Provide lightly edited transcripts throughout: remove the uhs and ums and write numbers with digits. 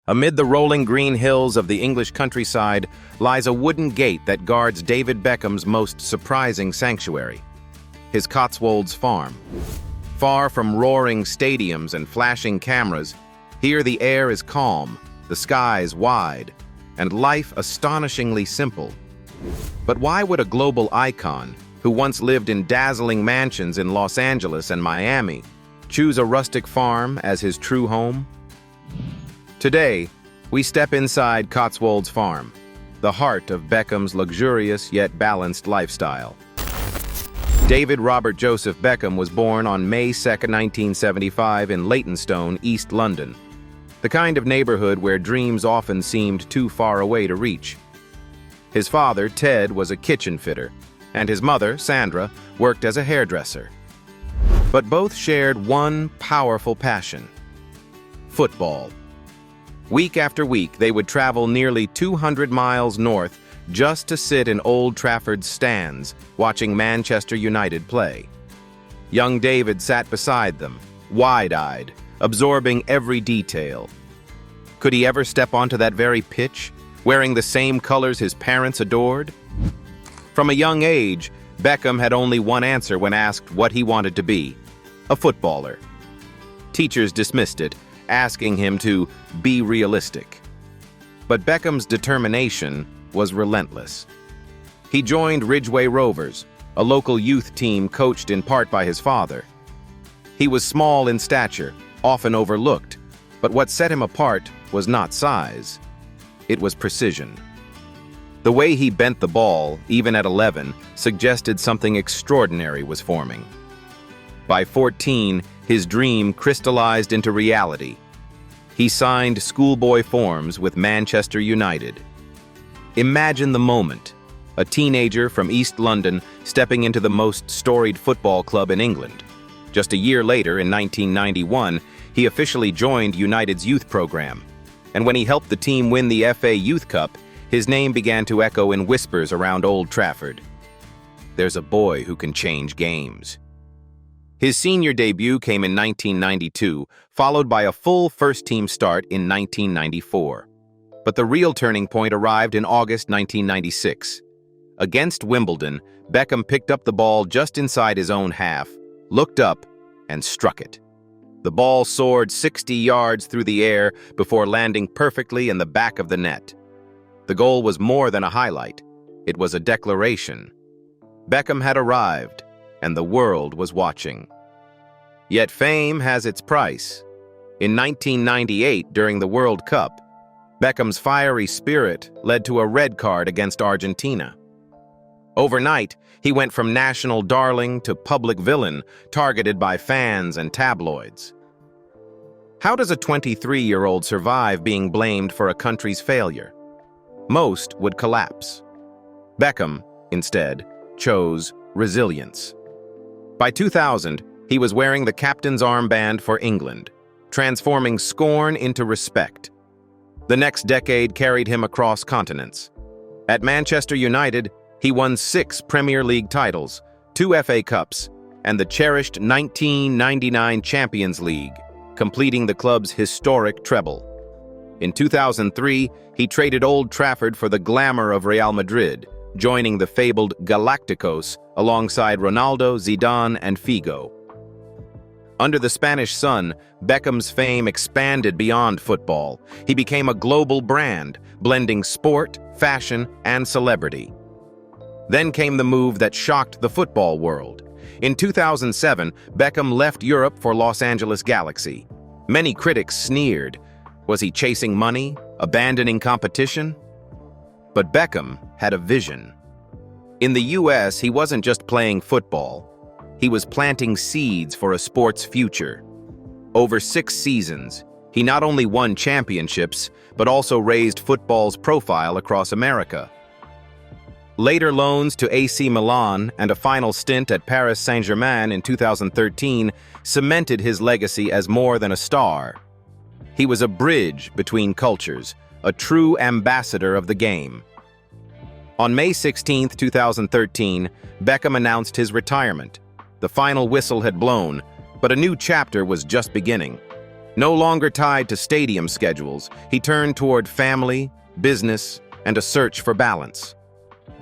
Amid the rolling green hills of the English countryside lies a wooden gate that guards David Beckham's most surprising sanctuary, his Cotswolds farm. Far from roaring stadiums and flashing cameras, here the air is calm, the skies wide, and life astonishingly simple. But why would a global icon, who once lived in dazzling mansions in Los Angeles and Miami, choose a rustic farm as his true home? Today, we step inside Cotswolds Farm, the heart of Beckham's luxurious yet balanced lifestyle. David Robert Joseph Beckham was born on May 2, 1975 in Leytonstone, East London, the kind of neighborhood where dreams often seemed too far away to reach. His father, Ted, was a kitchen fitter, and his mother, Sandra, worked as a hairdresser. But both shared one powerful passion: football. Week after week, they would travel nearly 200 miles north just to sit in Old Trafford's stands, watching Manchester United play. Young David sat beside them, wide-eyed, absorbing every detail. Could he ever step onto that very pitch, wearing the same colors his parents adored? From a young age, Beckham had only one answer when asked what he wanted to be: a footballer. Teachers dismissed it, asking him to be realistic. But Beckham's determination was relentless. He joined Ridgeway Rovers, a local youth team coached in part by his father. He was small in stature, often overlooked, but what set him apart was not size. It was precision. The way he bent the ball, even at 11, suggested something extraordinary was forming. By 14, his dream crystallized into reality. He signed schoolboy forms with Manchester United. Imagine the moment: a teenager from East London stepping into the most storied football club in England. Just a year later, in 1991, he officially joined United's youth program. And when he helped the team win the FA Youth Cup, his name began to echo in whispers around Old Trafford. There's a boy who can change games. His senior debut came in 1992, followed by a full first-team start in 1994. But the real turning point arrived in August 1996. Against Wimbledon, Beckham picked up the ball just inside his own half, looked up, and struck it. The ball soared 60 yards through the air before landing perfectly in the back of the net. The goal was more than a highlight. It was a declaration. Beckham had arrived, and the world was watching. Yet fame has its price. In 1998, during the World Cup, Beckham's fiery spirit led to a red card against Argentina. Overnight, he went from national darling to public villain, targeted by fans and tabloids. How does a 23-year-old survive being blamed for a country's failure? Most would collapse. Beckham, instead, chose resilience. By 2000, he was wearing the captain's armband for England, transforming scorn into respect. The next decade carried him across continents. At Manchester United, he won 6 Premier League titles, 2 FA Cups, and the cherished 1999 Champions League, completing the club's historic treble. In 2003, he traded Old Trafford for the glamour of Real Madrid, joining the fabled Galacticos alongside Ronaldo, Zidane, and Figo. Under the Spanish sun, Beckham's fame expanded beyond football. He became a global brand, blending sport, fashion, and celebrity. Then came the move that shocked the football world. In 2007, Beckham left Europe for Los Angeles Galaxy. Many critics sneered. Was he chasing money, abandoning competition? But Beckham had a vision. In the US, he wasn't just playing football. He was planting seeds for a sport's future. Over 6 seasons, he not only won championships, but also raised football's profile across America. Later loans to AC Milan and a final stint at Paris Saint-Germain in 2013 cemented his legacy as more than a star. He was a bridge between cultures, a true ambassador of the game. On May 16, 2013, Beckham announced his retirement. The final whistle had blown, but a new chapter was just beginning. No longer tied to stadium schedules, he turned toward family, business, and a search for balance.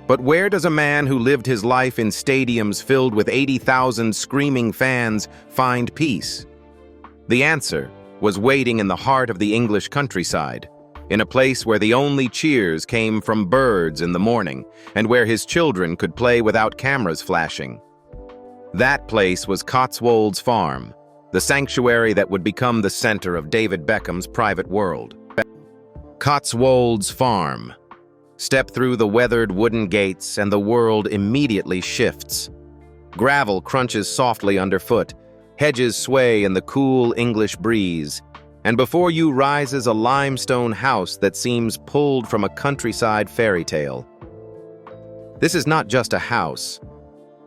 But where does a man who lived his life in stadiums filled with 80,000 screaming fans find peace? The answer was waiting in the heart of the English countryside, in a place where the only cheers came from birds in the morning, and where his children could play without cameras flashing. That place was Cotswolds Farm, the sanctuary that would become the center of David Beckham's private world. Cotswolds Farm. Step through the weathered wooden gates and the world immediately shifts. Gravel crunches softly underfoot, hedges sway in the cool English breeze, and before you rises a limestone house that seems pulled from a countryside fairy tale. This is not just a house.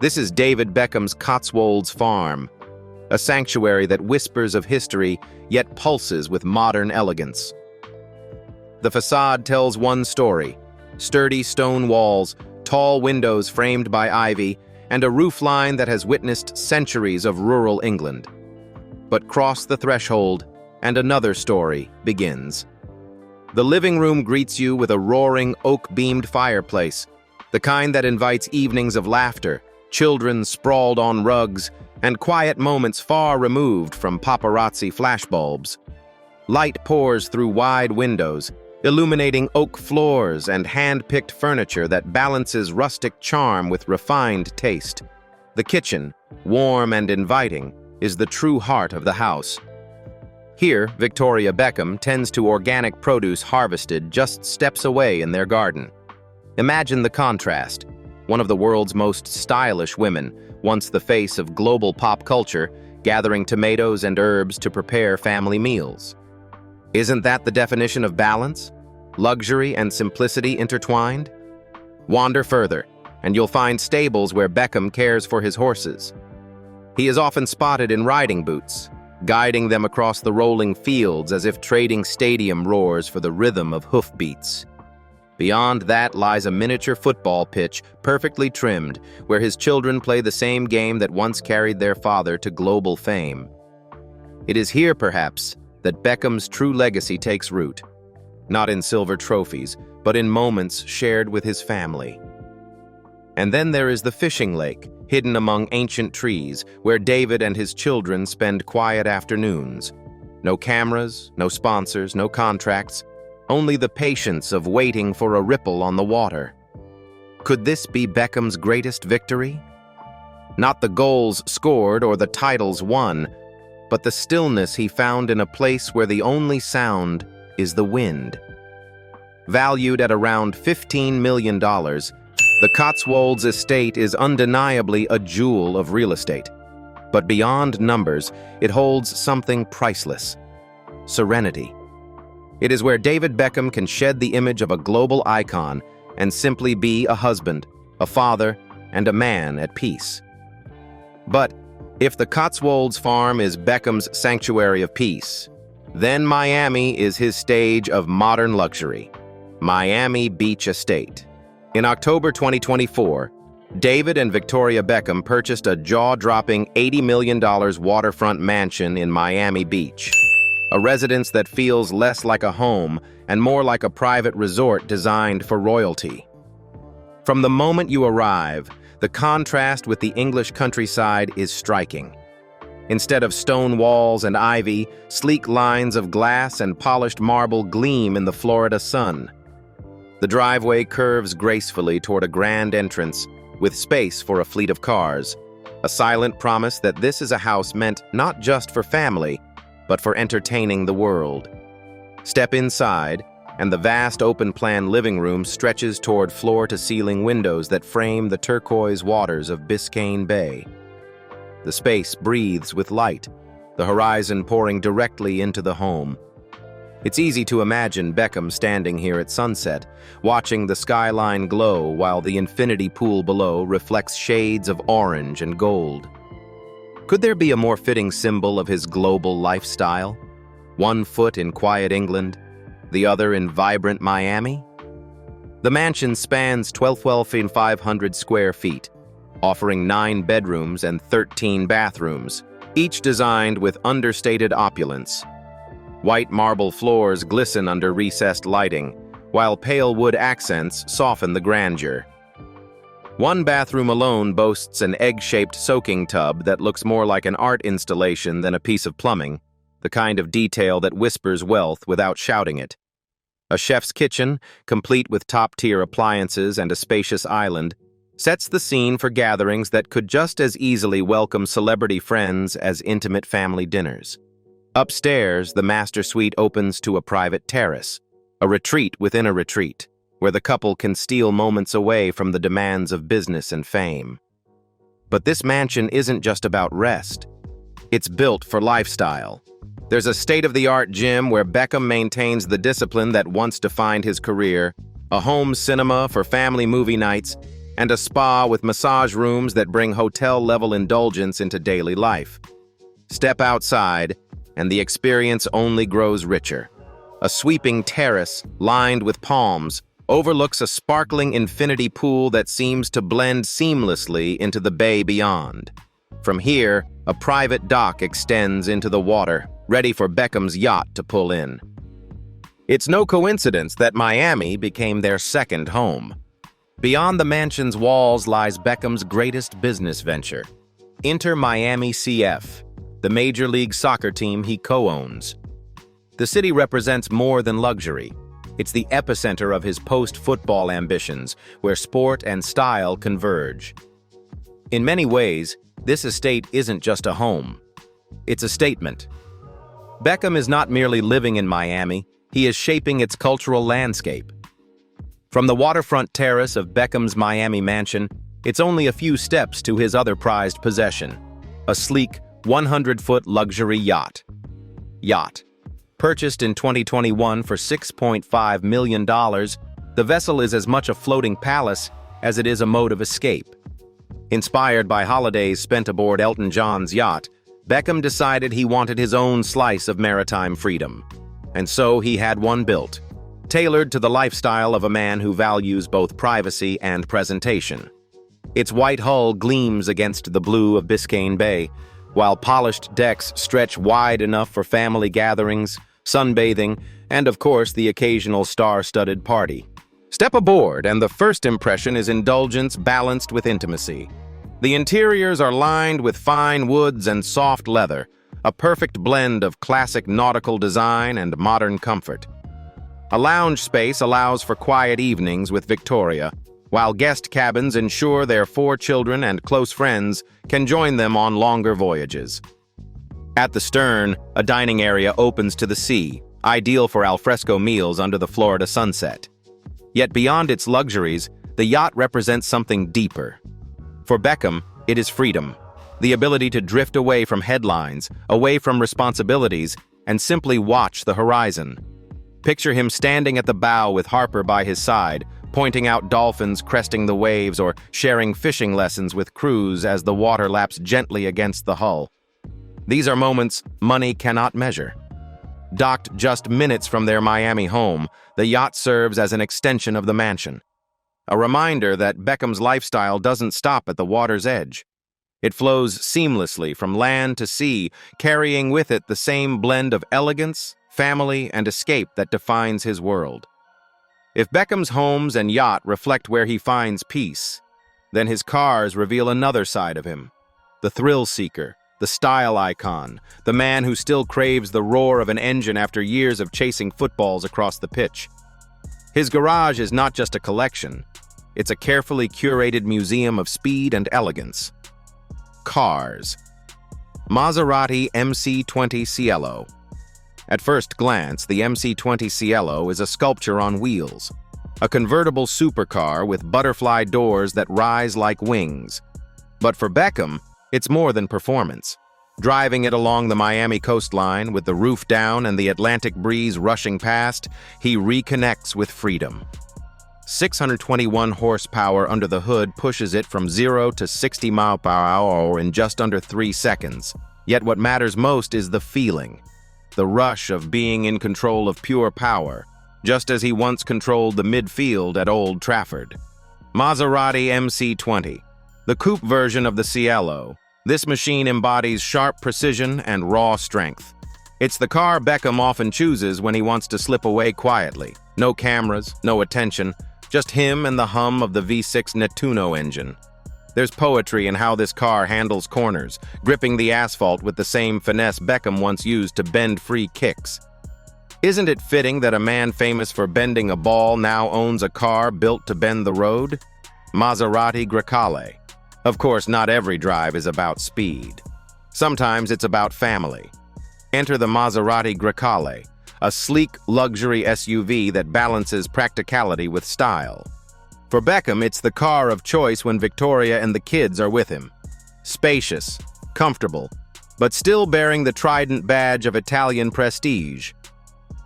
This is David Beckham's Cotswolds Farm, a sanctuary that whispers of history yet pulses with modern elegance. The facade tells one story: sturdy stone walls, tall windows framed by ivy, and a roofline that has witnessed centuries of rural England. But cross the threshold, and another story begins. The living room greets you with a roaring oak-beamed fireplace, the kind that invites evenings of laughter, children sprawled on rugs, and quiet moments far removed from paparazzi flashbulbs. Light pours through wide windows, illuminating oak floors and hand-picked furniture that balances rustic charm with refined taste. The kitchen, warm and inviting, is the true heart of the house. Here, Victoria Beckham tends to organic produce harvested just steps away in their garden. Imagine the contrast. One of the world's most stylish women, once the face of global pop culture, gathering tomatoes and herbs to prepare family meals. Isn't that the definition of balance? Luxury and simplicity intertwined? Wander further, and you'll find stables where Beckham cares for his horses. He is often spotted in riding boots, guiding them across the rolling fields as if trading stadium roars for the rhythm of hoofbeats. Beyond that lies a miniature football pitch, perfectly trimmed, where his children play the same game that once carried their father to global fame. It is here, perhaps, that Beckham's true legacy takes root, not in silver trophies, but in moments shared with his family. And then there is the fishing lake, hidden among ancient trees, where David and his children spend quiet afternoons. No cameras, no sponsors, no contracts, only the patience of waiting for a ripple on the water. Could this be Beckham's greatest victory? Not the goals scored or the titles won, but the stillness he found in a place where the only sound is the wind. Valued at around $15 million, the Cotswolds estate is undeniably a jewel of real estate. But beyond numbers, it holds something priceless: serenity. It is where David Beckham can shed the image of a global icon and simply be a husband, a father, and a man at peace. But if the Cotswolds Farm is Beckham's sanctuary of peace, then Miami is his stage of modern luxury. Miami Beach Estate. In October 2024, David and Victoria Beckham purchased a jaw-dropping $80 million waterfront mansion in Miami Beach, a residence that feels less like a home and more like a private resort designed for royalty. From the moment you arrive, the contrast with the English countryside is striking. Instead of stone walls and ivy, sleek lines of glass and polished marble gleam in the Florida sun. The driveway curves gracefully toward a grand entrance, with space for a fleet of cars, a silent promise that this is a house meant not just for family, but for entertaining the world. Step inside, and the vast open-plan living room stretches toward floor-to-ceiling windows that frame the turquoise waters of Biscayne Bay. The space breathes with light, the horizon pouring directly into the home. It's easy to imagine Beckham standing here at sunset, watching the skyline glow while the infinity pool below reflects shades of orange and gold. Could there be a more fitting symbol of his global lifestyle? One foot in quiet England, the other in vibrant Miami? The mansion spans 12,500 square feet, offering 9 bedrooms and 13 bathrooms, each designed with understated opulence. White marble floors glisten under recessed lighting, while pale wood accents soften the grandeur. One bathroom alone boasts an egg-shaped soaking tub that looks more like an art installation than a piece of plumbing, the kind of detail that whispers wealth without shouting it. A chef's kitchen, complete with top-tier appliances and a spacious island, sets the scene for gatherings that could just as easily welcome celebrity friends as intimate family dinners. Upstairs, the master suite opens to a private terrace, a retreat within a retreat, where the couple can steal moments away from the demands of business and fame. But this mansion isn't just about rest. It's built for lifestyle. There's a state-of-the-art gym where Beckham maintains the discipline that once defined his career, a home cinema for family movie nights, and a spa with massage rooms that bring hotel-level indulgence into daily life. Step outside, and the experience only grows richer. A sweeping terrace, lined with palms, overlooks a sparkling infinity pool that seems to blend seamlessly into the bay beyond. From here, a private dock extends into the water, ready for Beckham's yacht to pull in. It's no coincidence that Miami became their second home. Beyond the mansion's walls lies Beckham's greatest business venture, Inter Miami CF, the Major League Soccer team he co-owns. The city represents more than luxury. It's the epicenter of his post-football ambitions, where sport and style converge. In many ways, this estate isn't just a home. It's a statement. Beckham is not merely living in Miami, he is shaping its cultural landscape. From the waterfront terrace of Beckham's Miami mansion, it's only a few steps to his other prized possession, a sleek, 100-foot luxury yacht. Yacht. Purchased in 2021 for $6.5 million, the vessel is as much a floating palace as it is a mode of escape. Inspired by holidays spent aboard Elton John's yacht, Beckham decided he wanted his own slice of maritime freedom. And so he had one built, tailored to the lifestyle of a man who values both privacy and presentation. Its white hull gleams against the blue of Biscayne Bay, while polished decks stretch wide enough for family gatherings, sunbathing, and of course the occasional star-studded party. Step aboard, and the first impression is indulgence balanced with intimacy. The interiors are lined with fine woods and soft leather, a perfect blend of classic nautical design and modern comfort. A lounge space allows for quiet evenings with Victoria, while guest cabins ensure their 4 children and close friends can join them on longer voyages. At the stern, a dining area opens to the sea, ideal for alfresco meals under the Florida sunset. Yet beyond its luxuries, the yacht represents something deeper. For Beckham, it is freedom, the ability to drift away from headlines, away from responsibilities, and simply watch the horizon. Picture him standing at the bow with Harper by his side, pointing out dolphins cresting the waves or sharing fishing lessons with crews as the water laps gently against the hull. These are moments money cannot measure. Docked just minutes from their Miami home, the yacht serves as an extension of the mansion. A reminder that Beckham's lifestyle doesn't stop at the water's edge. It flows seamlessly from land to sea, carrying with it the same blend of elegance, family, and escape that defines his world. If Beckham's homes and yacht reflect where he finds peace, then his cars reveal another side of him. The thrill seeker, the style icon, the man who still craves the roar of an engine after years of chasing footballs across the pitch. His garage is not just a collection, it's a carefully curated museum of speed and elegance. Cars. Maserati MC20 Cielo. At first glance, the MC20 Cielo is a sculpture on wheels, a convertible supercar with butterfly doors that rise like wings. But for Beckham, it's more than performance. Driving it along the Miami coastline with the roof down and the Atlantic breeze rushing past, he reconnects with freedom. 621 horsepower under the hood pushes it from 0 to 60 miles per hour in just under 3 seconds. Yet what matters most is the feeling, the rush of being in control of pure power, just as he once controlled the midfield at Old Trafford. Maserati MC20, the coupe version of the Cielo. This machine embodies sharp precision and raw strength. It's the car Beckham often chooses when he wants to slip away quietly. No cameras, no attention, just him and the hum of the V6 Nettuno engine. There's poetry in how this car handles corners, gripping the asphalt with the same finesse Beckham once used to bend free kicks. Isn't it fitting that a man famous for bending a ball now owns a car built to bend the road? Maserati Grecale. Of course, not every drive is about speed. Sometimes it's about family. Enter the Maserati Grecale, a sleek luxury SUV that balances practicality with style. For Beckham, it's the car of choice when Victoria and the kids are with him. Spacious, comfortable, but still bearing the trident badge of Italian prestige.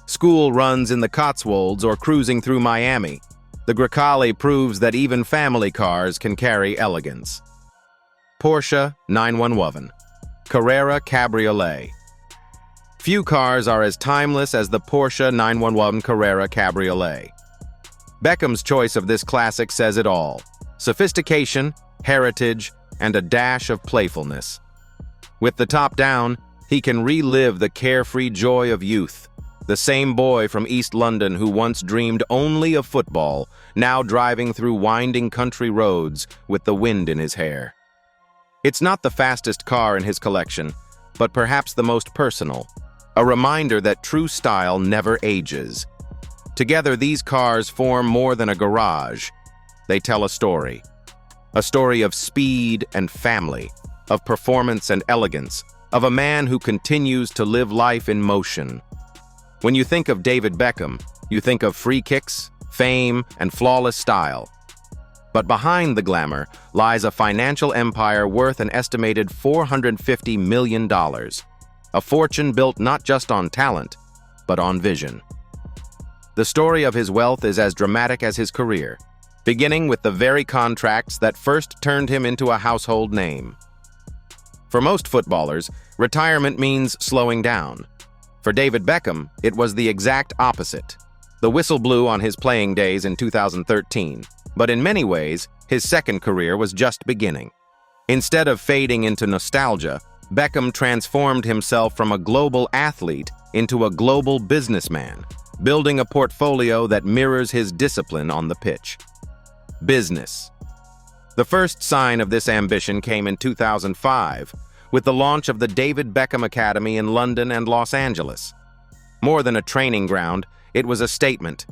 School runs in the Cotswolds or cruising through Miami, the Grecale proves that even family cars can carry elegance. Porsche 911, Carrera Cabriolet. Few cars are as timeless as the Porsche 911 Carrera Cabriolet. Beckham's choice of this classic says it all: sophistication, heritage, and a dash of playfulness. With the top down, he can relive the carefree joy of youth. The same boy from East London who once dreamed only of football, now driving through winding country roads with the wind in his hair. It's not the fastest car in his collection, but perhaps the most personal. A reminder that true style never ages. Together, these cars form more than a garage. They tell a story. A story of speed and family, of performance and elegance, of a man who continues to live life in motion. When you think of David Beckham, you think of free kicks, fame, and flawless style. But behind the glamour lies a financial empire worth an estimated $450 million. A fortune built not just on talent, but on vision. The story of his wealth is as dramatic as his career, beginning with the very contracts that first turned him into a household name. For most footballers, retirement means slowing down. For David Beckham, it was the exact opposite. The whistle blew on his playing days in 2013, but in many ways, his second career was just beginning. Instead of fading into nostalgia, Beckham transformed himself from a global athlete into a global businessman, building a portfolio that mirrors his discipline on the pitch. Business. The first sign of this ambition came in 2005, with the launch of the David Beckham Academy in London and Los Angeles. More than a training ground, it was a statement.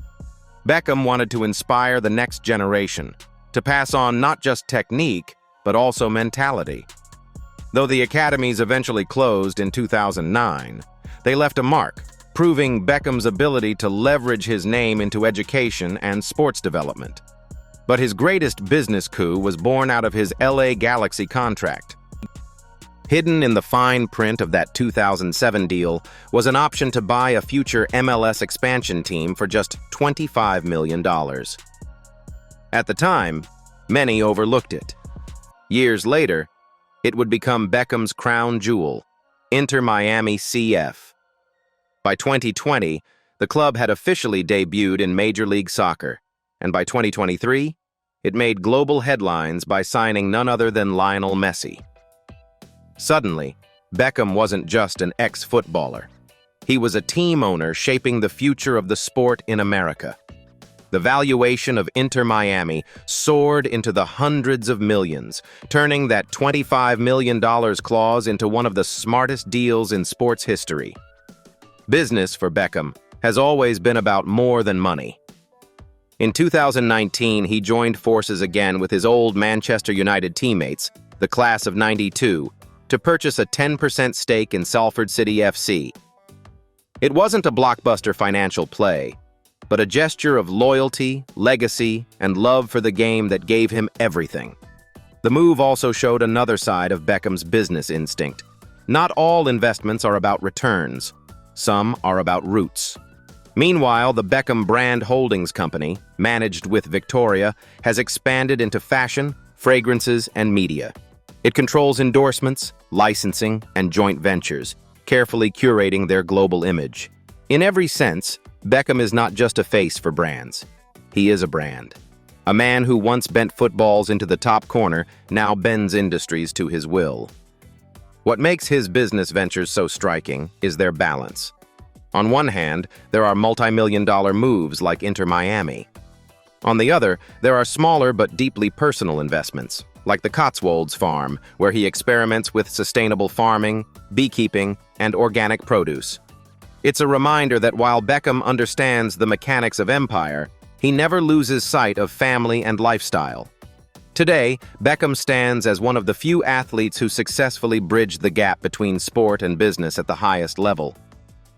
Beckham wanted to inspire the next generation, to pass on not just technique, but also mentality. Though the academies eventually closed in 2009, they left a mark, proving Beckham's ability to leverage his name into education and sports development. But his greatest business coup was born out of his LA Galaxy contract. Hidden in the fine print of that 2007 deal was an option to buy a future MLS expansion team for just $25 million. At the time, many overlooked it. Years later, it would become Beckham's crown jewel, Inter Miami CF. By 2020, the club had officially debuted in Major League Soccer, and by 2023, it made global headlines by signing none other than Lionel Messi. Suddenly, Beckham wasn't just an ex-footballer. He was a team owner shaping the future of the sport in America. The valuation of Inter Miami soared into the hundreds of millions, turning that $25 million clause into one of the smartest deals in sports history. Business for Beckham has always been about more than money. In 2019, he joined forces again with his old Manchester United teammates, the class of '92, to purchase a 10% stake in Salford City FC. It wasn't a blockbuster financial play, but a gesture of loyalty, legacy, and love for the game that gave him everything. The move also showed another side of Beckham's business instinct. Not all investments are about returns. Some are about roots. Meanwhile, the Beckham Brand Holdings Company, managed with Victoria, has expanded into fashion, fragrances, and media. It controls endorsements, licensing, and joint ventures, carefully curating their global image. In every sense, Beckham is not just a face for brands. He is a brand. A man who once bent footballs into the top corner now bends industries to his will. What makes his business ventures so striking is their balance. On one hand, there are multi-million-dollar moves like Inter Miami. On the other, there are smaller but deeply personal investments, like the Cotswolds farm, where he experiments with sustainable farming, beekeeping, and organic produce. It's a reminder that while Beckham understands the mechanics of empire, he never loses sight of family and lifestyle. Today, Beckham stands as one of the few athletes who successfully bridged the gap between sport and business at the highest level.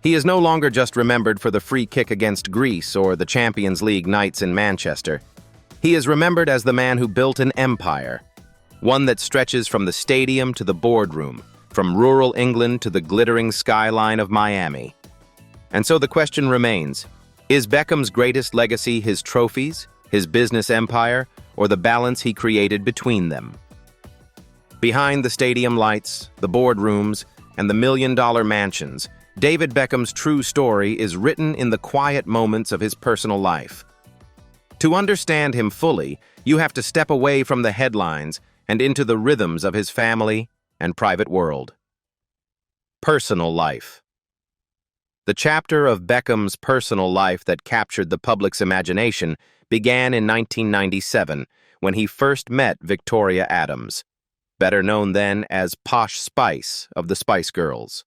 He is no longer just remembered for the free kick against Greece or the Champions League nights in Manchester. He is remembered as the man who built an empire, one that stretches from the stadium to the boardroom, from rural England to the glittering skyline of Miami. And so the question remains, is Beckham's greatest legacy his trophies, his business empire, or the balance he created between them? Behind the stadium lights, the boardrooms, and the million-dollar mansions, David Beckham's true story is written in the quiet moments of his personal life. To understand him fully, you have to step away from the headlines and into the rhythms of his family and private world. Personal life. The chapter of Beckham's personal life that captured the public's imagination began in 1997 when he first met Victoria Adams, better known then as Posh Spice of the Spice Girls.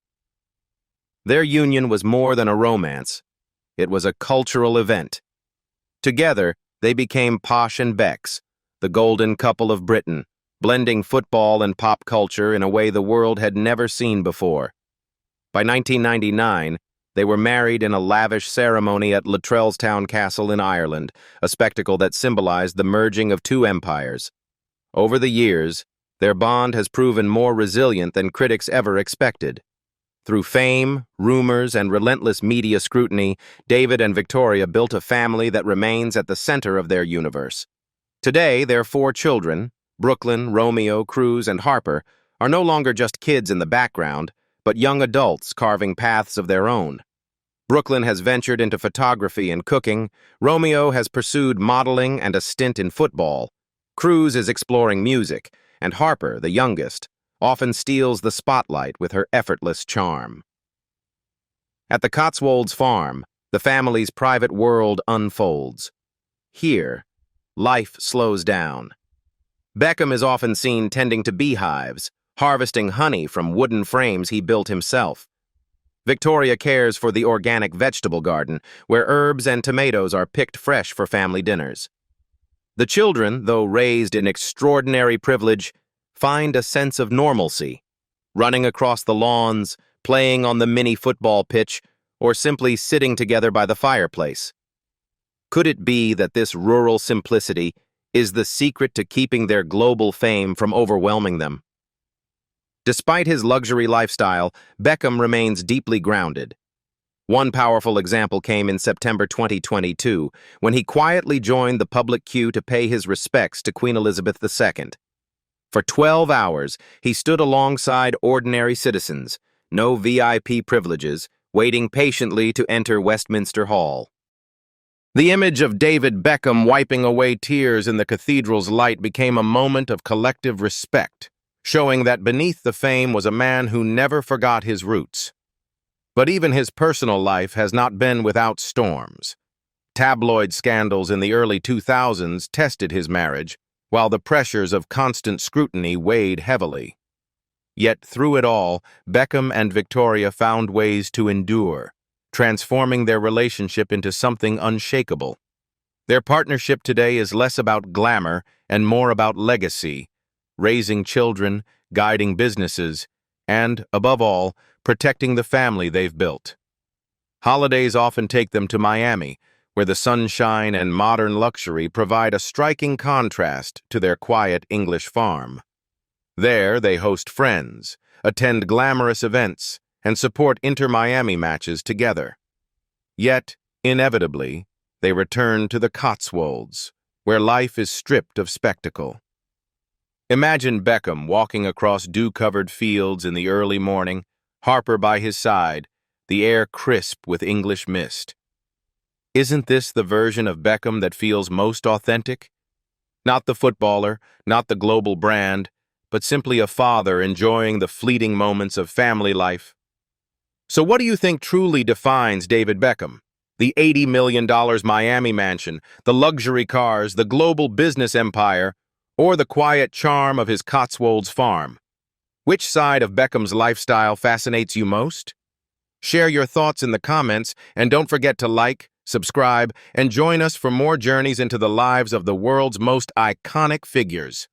Their union was more than a romance. It was a cultural event. Together, they became Posh and Becks, the golden couple of Britain, blending football and pop culture in a way the world had never seen before. By 1999, they were married in a lavish ceremony at Luttrellstown Castle in Ireland, a spectacle that symbolized the merging of two empires. Over the years, their bond has proven more resilient than critics ever expected. Through fame, rumors, and relentless media scrutiny, David and Victoria built a family that remains at the center of their universe. Today, their 4 children, Brooklyn, Romeo, Cruz, and Harper, are no longer just kids in the background, but young adults carving paths of their own. Brooklyn has ventured into photography and cooking, Romeo has pursued modeling and a stint in football, Cruz is exploring music, and Harper, the youngest, often steals the spotlight with her effortless charm. At the Cotswolds farm, the family's private world unfolds. Here, life slows down. Beckham is often seen tending to beehives, harvesting honey from wooden frames he built himself. Victoria cares for the organic vegetable garden, where herbs and tomatoes are picked fresh for family dinners. The children, though raised in extraordinary privilege, find a sense of normalcy, running across the lawns, playing on the mini football pitch, or simply sitting together by the fireplace. Could it be that this rural simplicity is the secret to keeping their global fame from overwhelming them? Despite his luxury lifestyle, Beckham remains deeply grounded. One powerful example came in September 2022, when he quietly joined the public queue to pay his respects to Queen Elizabeth II. For 12 hours, he stood alongside ordinary citizens, no VIP privileges, waiting patiently to enter Westminster Hall. The image of David Beckham wiping away tears in the cathedral's light became a moment of collective respect, showing that beneath the fame was a man who never forgot his roots. But even his personal life has not been without storms. Tabloid scandals in the early 2000s tested his marriage, while the pressures of constant scrutiny weighed heavily. Yet through it all, Beckham and Victoria found ways to endure, transforming their relationship into something unshakable. Their partnership today is less about glamour and more about legacy, raising children, guiding businesses, and, above all, protecting the family they've built. Holidays often take them to Miami, where the sunshine and modern luxury provide a striking contrast to their quiet English farm. There, they host friends, attend glamorous events, and support Inter-Miami matches together. Yet, inevitably, they return to the Cotswolds, where life is stripped of spectacle. Imagine Beckham walking across dew-covered fields in the early morning, Harper by his side, the air crisp with English mist. Isn't this the version of Beckham that feels most authentic? Not the footballer, not the global brand, but simply a father enjoying the fleeting moments of family life. So what do you think truly defines David Beckham? The $80 million Miami mansion, the luxury cars, the global business empire, or the quiet charm of his Cotswolds farm? Which side of Beckham's lifestyle fascinates you most? Share your thoughts in the comments, and don't forget to like, subscribe, and join us for more journeys into the lives of the world's most iconic figures.